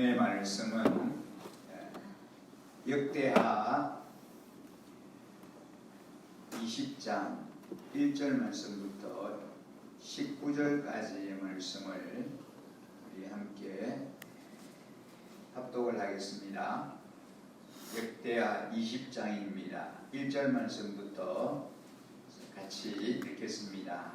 오늘의 말씀은 역대하 20장 1절 말씀부터 19절까지의 말씀을 우리 함께 합독을 하겠습니다. 역대하 20장입니다. 1절 말씀부터 같이 읽겠습니다.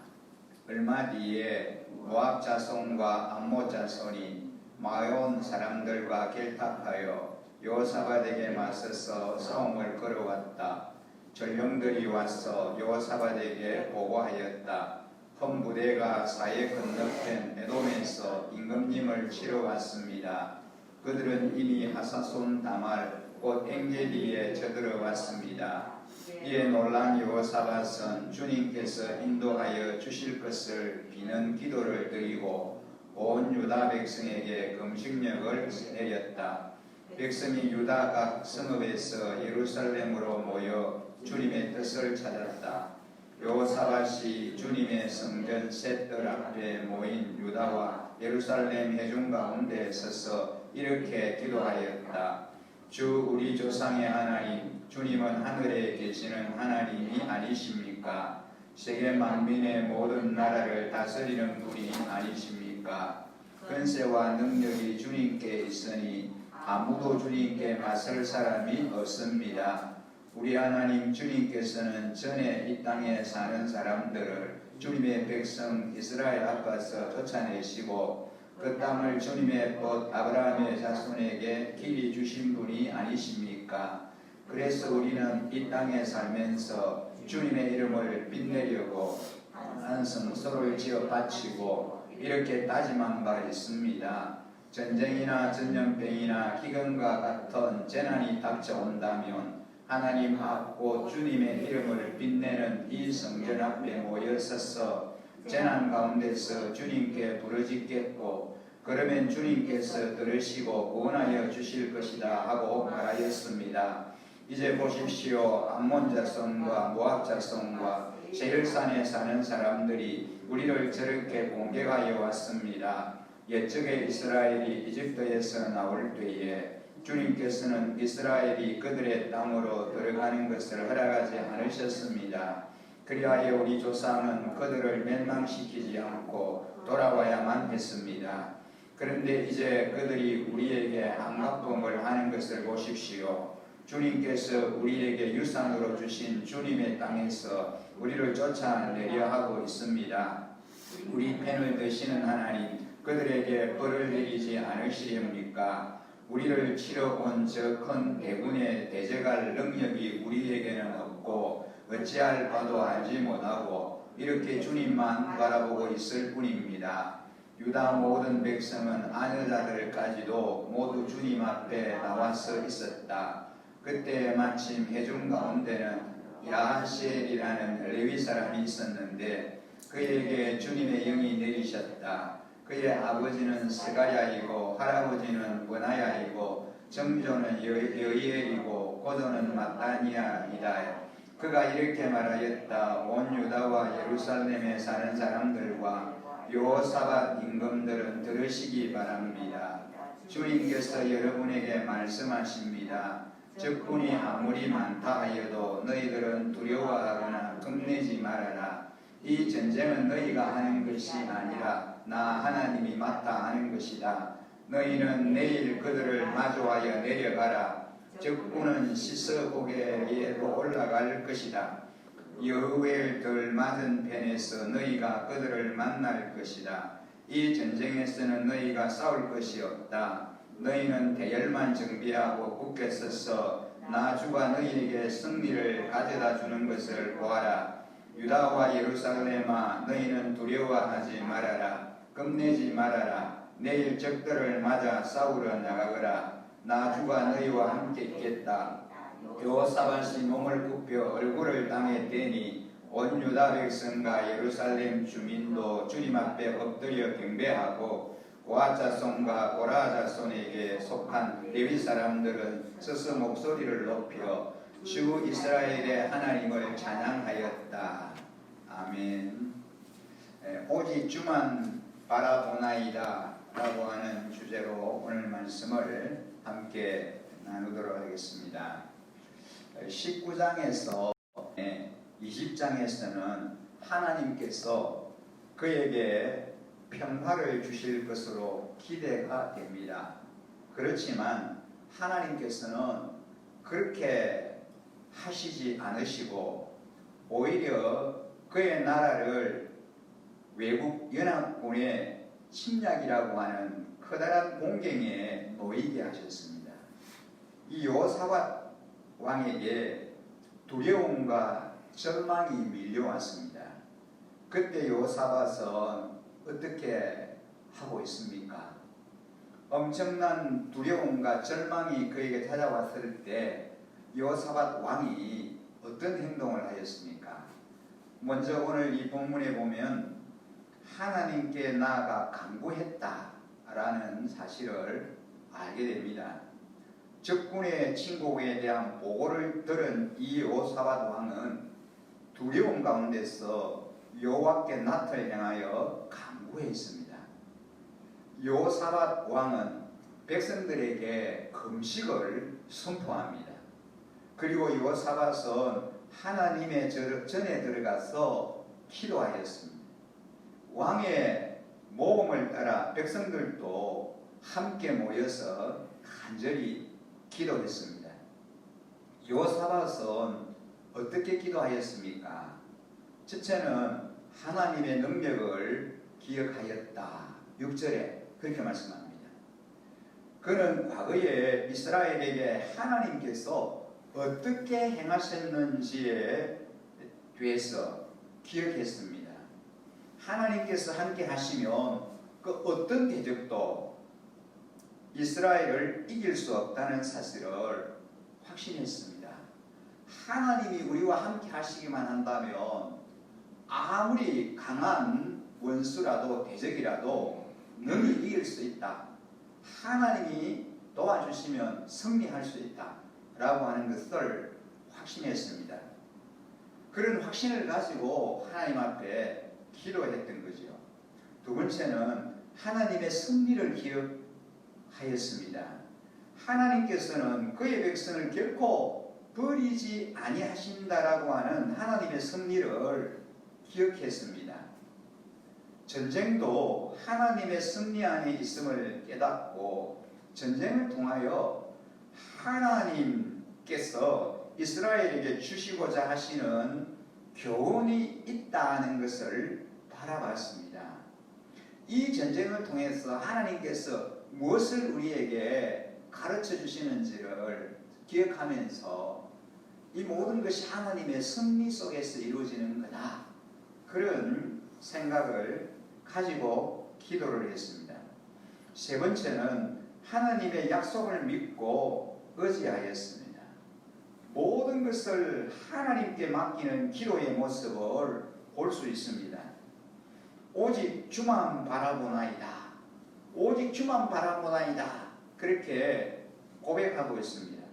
얼마 뒤에 모압 자손과 암몬 자손이 마온 사람들과 결탁하여 여호사밧에게 맞서서 싸움을 걸어왔다. 전령들이 와서 여호사밧에게 보고하였다. 큰 부대가 사해 건너편 에돔에서 임금님을 치러 왔습니다. 그들은 이미 하사손 다말 곧 엔게디에 쳐들어왔습니다. 이에 놀란 여호사밧은 주님께서 인도하여 주실 것을 비는 기도를 드리고 온 유다 백성에게 금식령을 내렸다. 백성이 유다 각 성읍에서 예루살렘으로 모여 주님의 뜻을 찾았다. 여호사밧이 주님의 성전 셋들 앞에 모인 유다와 예루살렘 회중 가운데 서서 이렇게 기도하였다. 주 우리 조상의 하나님, 주님은 하늘에 계시는 하나님이 아니십니까? 세계 만민의 모든 나라를 다스리는 분이 아니십니까? 권세와 능력이 주님께 있으니 아무도 주님께 맞설 사람이 없습니다. 우리 하나님 주님께서는 전에 이 땅에 사는 사람들을 주님의 백성 이스라엘 앞에서 쫓아내시고 그 땅을 주님의 벗 아브라함의 자손에게 길이 주신 분이 아니십니까? 그래서 우리는 이 땅에 살면서 주님의 이름을 빛내려고 성소를 지어 바치고 이렇게 다짐한 바 있습니다. 전쟁이나 전염병이나 기근과 같은 재난이 닥쳐온다면 하나님 앞 곧 주님의 이름을 빛내는 이 성전 앞에 모여서서 재난 가운데서 주님께 부르짖겠고 그러면 주님께서 들으시고 구원하여 주실 것이다 하고 말하였습니다. 이제 보십시오. 암몬 자손과 모압 자손과 세일산에 사는 사람들이 우리를 저렇게 공격하여 왔습니다. 옛적에 이스라엘이 이집트에서 나올 때에 주님께서는 이스라엘이 그들의 땅으로 들어가는 것을 허락하지 않으셨습니다. 그리하여 우리 조상은 그들을 멸망시키지 않고 돌아와야만 했습니다. 그런데 이제 그들이 우리에게 한가품을 하는 것을 보십시오. 주님께서 우리에게 유산으로 주신 주님의 땅에서 우리를 쫓아내려 하고 있습니다. 우리 편을 드시는 하나님, 그들에게 벌을 내리지 않으시렵니까? 우리를 치러 온 저 큰 대군에 대적할 능력이 우리에게는 없고 어찌할 바도 알지 못하고 이렇게 주님만 바라보고 있을 뿐입니다. 유다 모든 백성은 아녀자들까지도 모두 주님 앞에 나와서 있었다. 그때 마침 회중 가운데는 야하시엘이라는 레위 사람이 있었는데 그에게 주님의 영이 내리셨다. 그의 아버지는 스가야이고 할아버지는 브나야이고 정조는 여이엘이고 고조는 마따니아이다. 그가 이렇게 말하였다. 온 유다와 예루살렘에 사는 사람들과 여호사밧 임금들은 들으시기 바랍니다. 주님께서 여러분에게 말씀하십니다. 적군이 아무리 많다 하여도 너희들은 두려워하거나 겁내지 말아라. 이 전쟁은 너희가 하는 것이 아니라 나 하나님이 맡아 하는 것이다. 너희는 내일 그들을 마주하여 내려가라. 적군은 시서고개 위로 올라갈 것이다. 여호엘들 맞은편에서 너희가 그들을 만날 것이다. 이 전쟁에서는 너희가 싸울 것이 없다. 너희는 대열만 정비하고 굳게 서서 나 주가 너희에게 승리를 가져다 주는 것을 보아라. 유다와 예루살렘아, 너희는 두려워하지 말아라. 겁내지 말아라. 내일 적들을 맞아 싸우러 나가거라. 나 주가 너희와 함께 있겠다. 여호사밧이 몸을 굽혀 얼굴을 땅에 대니 온 유다 백성과 예루살렘 주민도 주님 앞에 엎드려 경배하고 고아 자손과 고라 자손에게 속한 레위 사람들은 서서 목소리를 높여 주 이스라엘의 하나님을 찬양하였다. 아멘. 오직 주만 바라보나이다. 라고 하는 주제로 오늘 말씀을 함께 나누도록 하겠습니다. 19장에서 20장에서는 하나님께서 그에게 평화를 주실 것으로 기대가 됩니다. 그렇지만 하나님께서는 그렇게 하시지 않으시고 오히려 그의 나라를 외국 연합군의 침략이라고 하는 커다란 공경에 놓이게 하셨습니다. 이 여호사밧 왕에게 두려움과 절망이 밀려왔습니다. 그때 여호사밧은 어떻게 하고 있습니까? 엄청난 두려움과 절망이 그에게 찾아왔을 때 여호사밧 왕이 어떤 행동을 하였습니까? 먼저 오늘 이 본문에 보면 하나님께 나아가 간구했다라는 사실을 알게 됩니다. 적군의 침공에 대한 보고를 들은 이 여호사밧 왕은 두려움 가운데서 여호와께 낯을 향하여 간구했습니다. 여호사밧 왕은 백성들에게 금식을 선포합니다. 그리고 여호사밧은 하나님의 전에 들어가서 기도하였습니다. 왕의 모범을 따라 백성들도 함께 모여서 간절히 기도했습니다. 여호사밧은 어떻게 기도하였습니까? 첫째는 하나님의 능력을 기억하였다. 6절에 그렇게 말씀합니다. 그는 과거에 이스라엘에게 하나님께서 어떻게 행하셨는지에 대해서 기억했습니다. 하나님께서 함께 하시면 그 어떤 대적도 이스라엘을 이길 수 없다는 사실을 확신했습니다. 하나님이 우리와 함께 하시기만 한다면 아무리 강한 원수라도 대적이라도 능히 이길 수 있다. 하나님이 도와주시면 승리할 수 있다. 라고 하는 것을 확신했습니다. 그런 확신을 가지고 하나님 앞에 기도했던 거죠. 두 번째는 하나님의 승리를 기억하였습니다. 하나님께서는 그의 백성을 결코 버리지 아니하신다라고 하는 하나님의 승리를 기억했습니다. 전쟁도 하나님의 승리 안에 있음을 깨닫고 전쟁을 통하여 하나님께서 이스라엘에게 주시고자 하시는 교훈이 있다는 것을 바라봤습니다. 이 전쟁을 통해서 하나님께서 무엇을 우리에게 가르쳐 주시는지를 기억하면서 이 모든 것이 하나님의 승리 속에서 이루어지는 거다. 그런 생각을 가지고 기도를 했습니다. 세 번째는 하나님의 약속을 믿고 의지하였습니다. 모든 것을 하나님께 맡기는 기도의 모습을 볼 수 있습니다. 오직 주만 바라보나이다. 오직 주만 바라보나이다. 그렇게 고백하고 있습니다.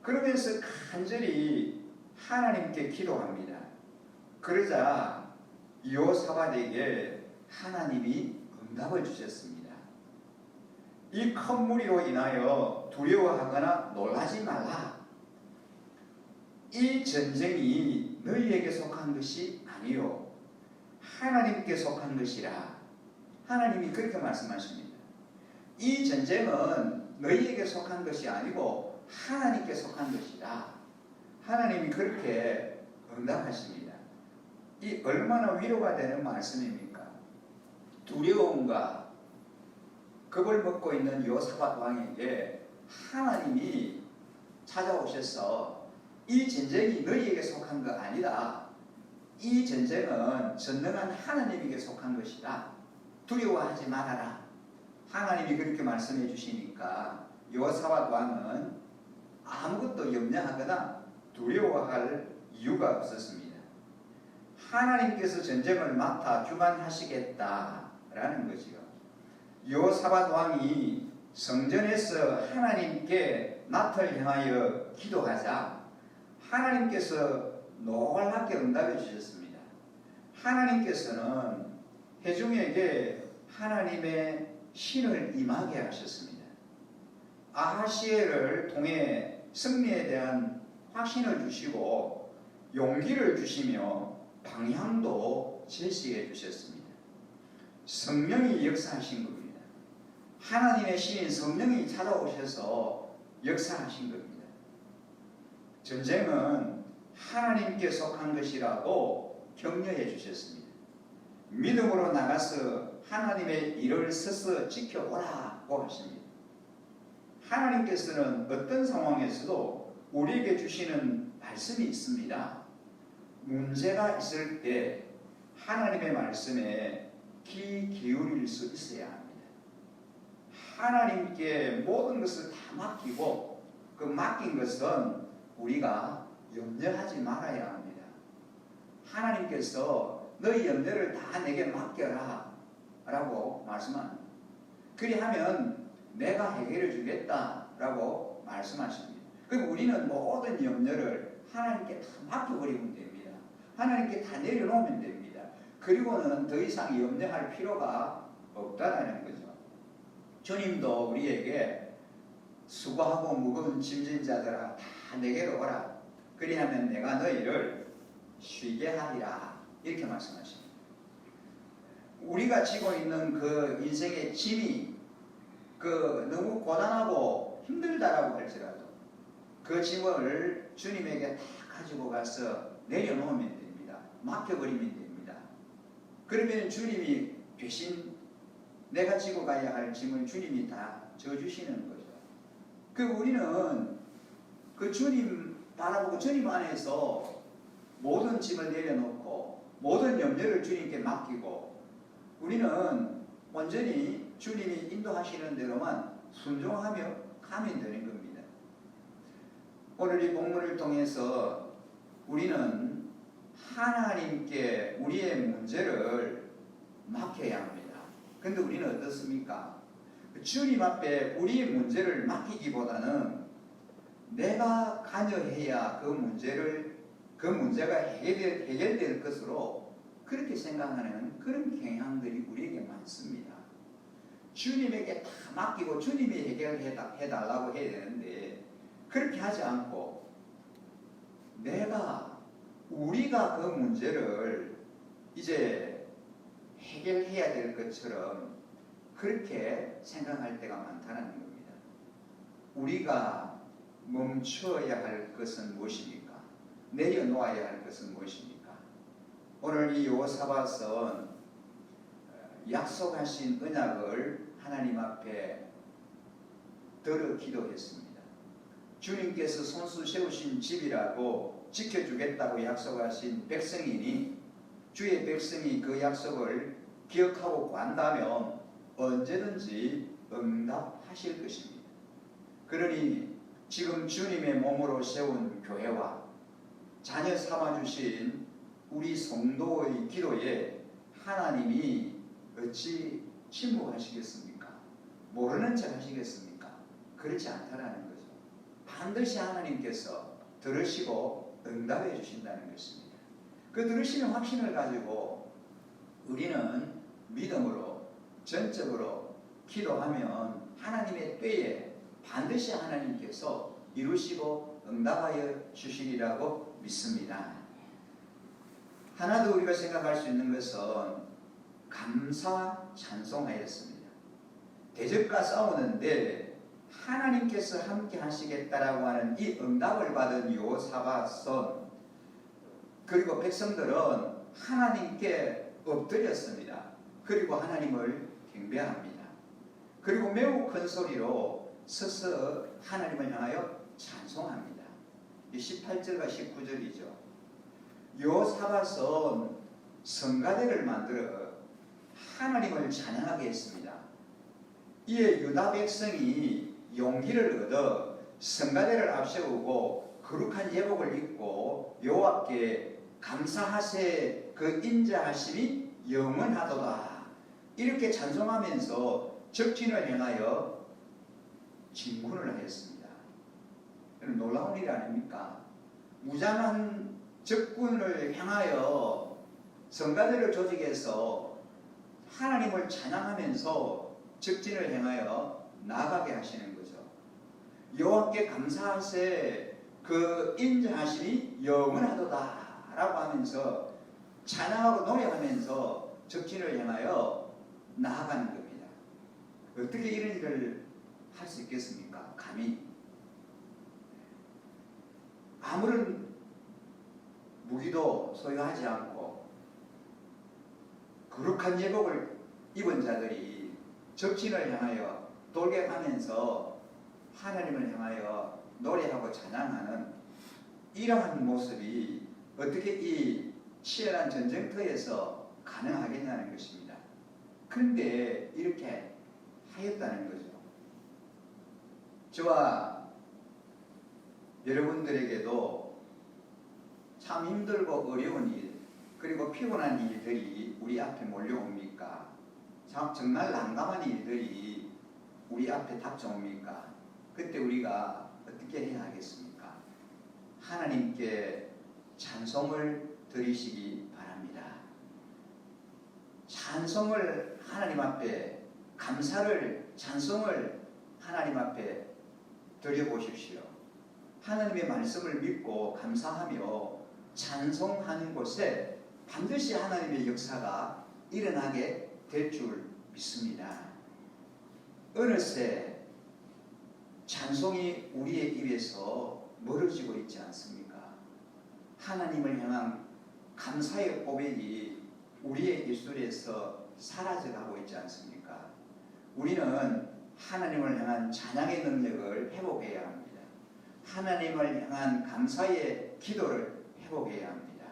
그러면서 간절히 하나님께 기도합니다. 그러자 여호사밧에게 하나님이 응답을 주셨습니다. 이 큰 무리로 인하여 두려워하거나 놀라지 말라. 이 전쟁이 너희에게 속한 것이 아니요 하나님께 속한 것이라. 하나님이 그렇게 말씀하십니다. 이 전쟁은 너희에게 속한 것이 아니고 하나님께 속한 것이다. 하나님이 그렇게 응답하십니다. 이 얼마나 위로가 되는 말씀입니까? 두려움과 겁을 먹고 있는 여호사밧 왕에게 하나님이 찾아오셔서 이 전쟁이 너희에게 속한 거 아니다. 이 전쟁은 전능한 하나님에게 속한 것이다. 두려워하지 말아라. 하나님이 그렇게 말씀해 주시니까 여호사밧 왕은 아무것도 염려하거나 두려워할 이유가 없었습니다. 하나님께서 전쟁을 맡아 주관하시겠다라는 거지요. 여호사밧 왕이 성전에서 하나님께 낯을 향하여 기도하자 하나님께서 놀랍게 응답해 주셨습니다. 하나님께서는 회중에게 하나님의 신을 임하게 하셨습니다. 아하시엘을 통해 승리에 대한 확신을 주시고 용기를 주시며 방향도 제시해 주셨습니다. 성령이 역사하신 겁니다. 하나님의 신인 성령이 찾아오셔서 역사하신 겁니다. 전쟁은 하나님께 속한 것이라고 격려해 주셨습니다. 믿음으로 나가서 하나님의 일을 서서 지켜오라고 하십니다. 하나님께서는 어떤 상황에서도 우리에게 주시는 말씀이 있습니다. 문제가 있을 때 하나님의 말씀에 귀 기울일 수 있어야 합니다. 하나님께 모든 것을 다 맡기고 그 맡긴 것은 우리가 염려하지 말아야 합니다. 하나님께서 너희 염려를 다 내게 맡겨라 라고 말씀합니다. 그리하면 내가 해결해 주겠다 라고 말씀하십니다. 그럼 우리는 모든 염려를 하나님께 다 맡겨버리면 됩니다. 하나님께 다 내려놓으면 됩니다. 그리고는 더 이상 염려할 필요가 없다라는 거죠. 주님도 우리에게 수고하고 무거운 짐진 자들아 다 내게로 오라. 그리하면 내가 너희를 쉬게 하리라. 이렇게 말씀하십니다. 우리가 지고 있는 그 인생의 짐이 너무 고단하고 힘들다라고 할지라도 그 짐을 주님에게 다 가지고 가서 내려놓으면 됩니다. 맡겨버리면 됩니다. 그러면 주님이 대신 내가 지고 가야 할 짐을 주님이 다 져주시는 거죠. 우리는 그 주님 바라보고 주님 안에서 모든 짐을 내려놓고 모든 염려를 주님께 맡기고 우리는 온전히 주님이 인도하시는 대로만 순종하며 가면 되는 겁니다. 오늘 이 본문을 통해서 우리는 하나님께 우리의 문제를 맡겨야 합니다. 그런데 우리는 어떻습니까? 주님 앞에 우리의 문제를 맡기기보다는 내가 관여해야 그 문제가 해결될 것으로 그렇게 생각하는 그런 경향들이 우리에게 많습니다. 주님에게 다 맡기고 주님이 해달라고 해야 되는데 그렇게 하지 않고 우리가 그 문제를 이제 해결해야 될 것처럼 그렇게 생각할 때가 많다는 겁니다. 우리가 멈춰야 할 것은 무엇입니까? 내려놓아야 할 것은 무엇입니까? 오늘 이 여호사밧은 약속하신 언약을 하나님 앞에 들어 기도했습니다. 주님께서 손수 세우신 집이라고 지켜주겠다고 약속하신 백성이니 주의 백성이 그 약속을 기억하고 구한다면 언제든지 응답하실 것입니다. 그러니 지금 주님의 몸으로 세운 교회와 자녀 삼아주신 우리 성도의 기도에 하나님이 어찌 침묵하시겠습니까? 모르는 척 하시겠습니까? 그렇지 않다라는 거죠. 반드시 하나님께서 들으시고 응답해 주신다는 것입니다. 그 들으시는 확신을 가지고 우리는 믿음으로 전적으로 기도하면 하나님의 때에 반드시 하나님께서 이루시고 응답하여 주시리라고 믿습니다. 하나 더 우리가 생각할 수 있는 것은 감사 찬송하였습니다. 대적과 싸우는데 하나님께서 함께 하시겠다라고 하는 이 응답을 받은 여호사밧은 그리고 백성들은 하나님께 엎드렸습니다. 그리고 하나님을 경배합니다. 그리고 매우 큰 소리로 서서 하나님을 향하여 찬송합니다. 18절과 19절이죠. 여호사밧은 성가대를 만들어 하나님을 찬양하게 했습니다. 이에 유다 백성이 용기를 얻어 성가대를 앞세우고 거룩한 예복을 입고 여호와께 감사하세 그 인자하심이 영원하도다 이렇게 찬송하면서 적진을 향하여 진군을 하였습니다. 놀라운 일 아닙니까? 무장한 적군을 향하여 성가대를 조직해서 하나님을 찬양하면서 적진을 향하여 나아가게 하시는 거죠. 여호와께 감사하세, 그 인자하시니 영원하도다 라고 하면서 찬양하고 노래하면서 적진을 향하여 나아가는 겁니다. 어떻게 이런 일을 할 수 있겠습니까? 감히 아무런 무기도 소유하지 않고 거룩한 예복을 입은 자들이 적진을 향하여 돌격하면서 하나님을 향하여 노래하고 찬양하는 이러한 모습이 어떻게 이 치열한 전쟁터에서 가능하겠냐는 것입니다. 그런데 이렇게 하였다는 거죠. 저와 여러분들에게도 참 힘들고 어려운 일, 그리고 피곤한 일들이 우리 앞에 몰려옵니까? 정말 난감한 일들이 우리 앞에 닥쳐옵니까? 그때 우리가 어떻게 해야 하겠습니까? 하나님께 찬송을 드리시기 바랍니다. 찬송을 하나님 앞에, 감사를, 찬송을 하나님 앞에 드려보십시오. 하나님의 말씀을 믿고 감사하며 찬송하는 곳에 반드시 하나님의 역사가 일어나게 될 줄 믿습니다. 어느새 찬송이 우리의 입에서 멀어지고 있지 않습니까? 하나님을 향한 감사의 고백이 우리의 입술에서 사라져가고 있지 않습니까? 우리는 하나님을 향한 찬양의 능력을 회복해야 합니다. 하나님을 향한 감사의 기도를 회복해야 합니다.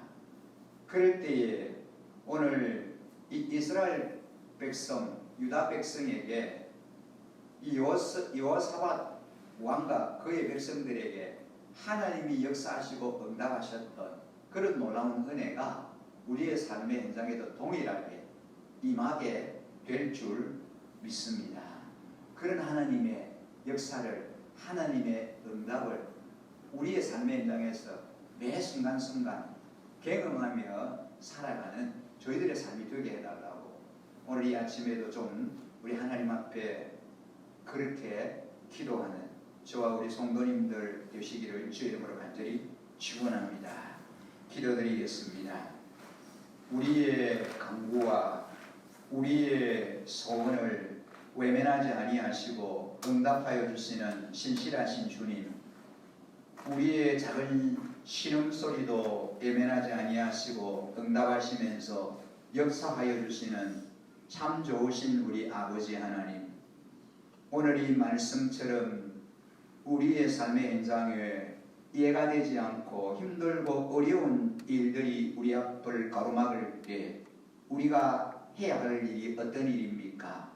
그럴 때에 오늘 이 이스라엘 백성, 유다 백성에게 이 여호사밧 왕과 그의 백성들에게 하나님이 역사하시고 응답하셨던 그런 놀라운 은혜가 우리의 삶의 현장에도 동일하게 임하게 될 줄 믿습니다. 그런 하나님의 역사를, 하나님의 응답을 우리의 삶의 현장에서 매 순간순간 경험하며 살아가는 저희들의 삶이 되게 해달라고 오늘 이 아침에도 좀 우리 하나님 앞에 그렇게 기도하는 저와 우리 성도님들 되시기를 주의 이름으로 간절히 축원합니다. 기도드리겠습니다. 우리의 간구와 우리의 소원을 외면하지 아니하시고 응답하여 주시는 신실하신 주님, 우리의 작은 신음소리도 외면하지 아니하시고 응답하시면서 역사하여 주시는 참 좋으신 우리 아버지 하나님, 오늘 이 말씀처럼 우리의 삶의 현장에 이해가 되지 않고 힘들고 어려운 일들이 우리 앞을 가로막을 때 우리가 해야 할 일이 어떤 일입니까?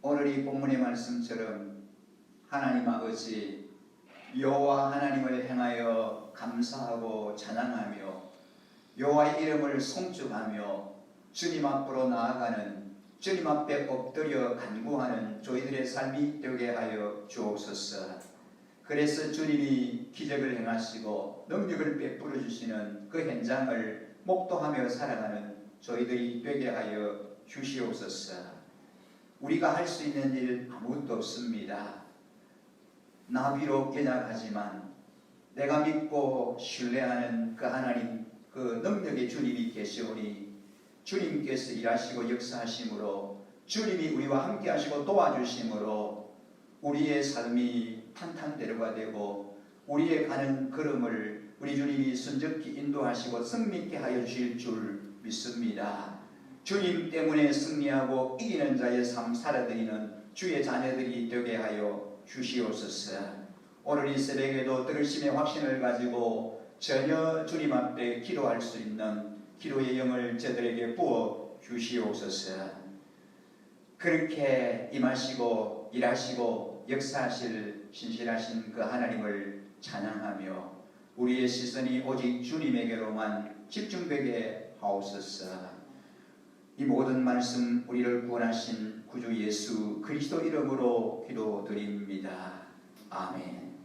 오늘 이 본문의 말씀처럼 하나님 아버지 여호와 하나님을 향하여 감사하고 찬양하며 여호와의 이름을 송축하며 주님 앞으로 나아가는, 주님 앞에 엎드려 간구하는 저희들의 삶이 되게 하여 주옵소서. 그래서 주님이 기적을 행하시고 능력을 베풀어 주시는 그 현장을 목도하며 살아가는 저희들이 되게 하여 주시옵소서. 우리가 할 수 있는 일 아무것도 없습니다. 나 비록 연약하지만 내가 믿고 신뢰하는 그 하나님, 그 능력의 주님이 계시오니 주님께서 일하시고 역사하심으로, 주님이 우리와 함께 하시고 도와주심으로 우리의 삶이 탄탄대로가 되고 우리의 가는 걸음을 우리 주님이 순적히 인도하시고 승리케 하여 주실 줄 믿습니다. 주님 때문에 승리하고 이기는 자의 삶 살아드리는 주의 자녀들이 되게 하여 주시옵소서. 오늘 이 새벽에도 들으심의 확신을 가지고 전혀 주님 앞에 기도할 수 있는 기도의 영을 저들에게 부어 주시옵소서. 그렇게 임하시고 일하시고 역사하실 신실하신 그 하나님을 찬양하며 우리의 시선이 오직 주님에게로만 집중되게 하옵소서. 이 모든 말씀 우리를 구원하신 구주 예수 그리스도 이름으로 기도드립니다. 아멘.